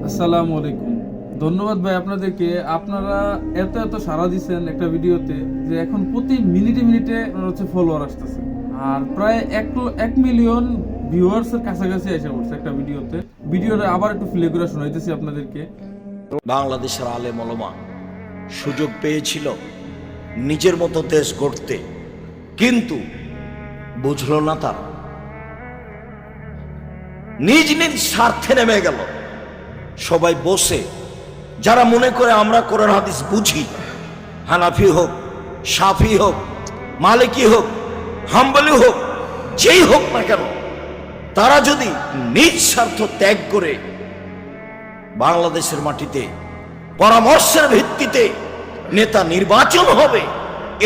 আসসালামু আলাইকুম। ধন্যবাদ ভাই আপনাদেরকে। আপনারা এত সাড়া দিচ্ছেন একটা ভিডিওতে যে এখন প্রতি মিনিটে মিনিটে ফলোয়ার আসতেছে, আর প্রায় 1 মিলিয়ন ভিউয়ার্স এর কাছাকাছি এসে পড়ছে একটা ভিডিওতে। ভিডিওটা আবার একটু প্লে করে শোনাইতেছি আপনাদেরকে। বাংলাদেশের আলেম ওলামা সুযোগ পেয়েছিল নিজের মতো দেশ গড়তে, কিন্তু বুঝলো না, তারা নিজ নিজ স্বার্থে নেমে গেল। সবাই বসে যারা মনে করে আমরা কোরআন হাদিস বুঝি, হানাফি হোক, শাফি হোক, মালিকি হোক, হাম্বলি হোক, যেই হোক না কেন, তারা যদি নিজ স্বার্থ ত্যাগ করে বাংলাদেশের মাটিতে পরামর্শের ভিত্তিতে নেতা নির্বাচন হবে,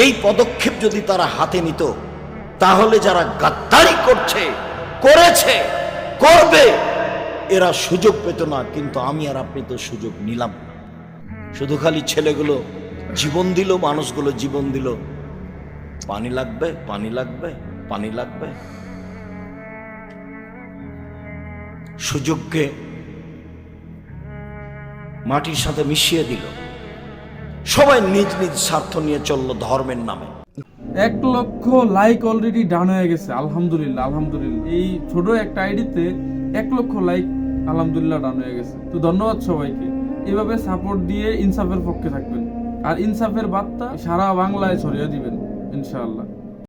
এই পদক্ষেপ যদি তারা হাতে নিত, তাহলে যারা গাদ্দারি করেছে, করবে, এরা সুযোগ পেত না। কিন্তু আমি আর আপনি তো সুযোগ নিলাম। শুধু খালি ছেলেগুলো জীবন দিল, মানুষগুলো জীবন দিল। পানি লাগবে, পানি লাগবে, পানি লাগবে। সুযোগকে মাটির সাথে মিশিয়ে দিল। সবাই নিজ নিজ স্বার্থ নিয়ে চললো ধর্মের নামে। 1 লক্ষ লাইক অলরেডি ডান হয়ে গেছে। আলহামদুলিল্লাহ, আলহামদুলিল্লাহ। এই ছোট একটা আইডিতে 1 লক্ষ লাইক আলহামদুলিল্লাহ ডান হয়ে গেছে। তো ধন্যবাদ সবাইকে। এভাবে সাপোর্ট দিয়ে ইনসাফের পক্ষে থাকবেন, আর ইনসাফের বার্তা সারা বাংলায় ছড়িয়ে দিবেন ইনশাআল্লাহ।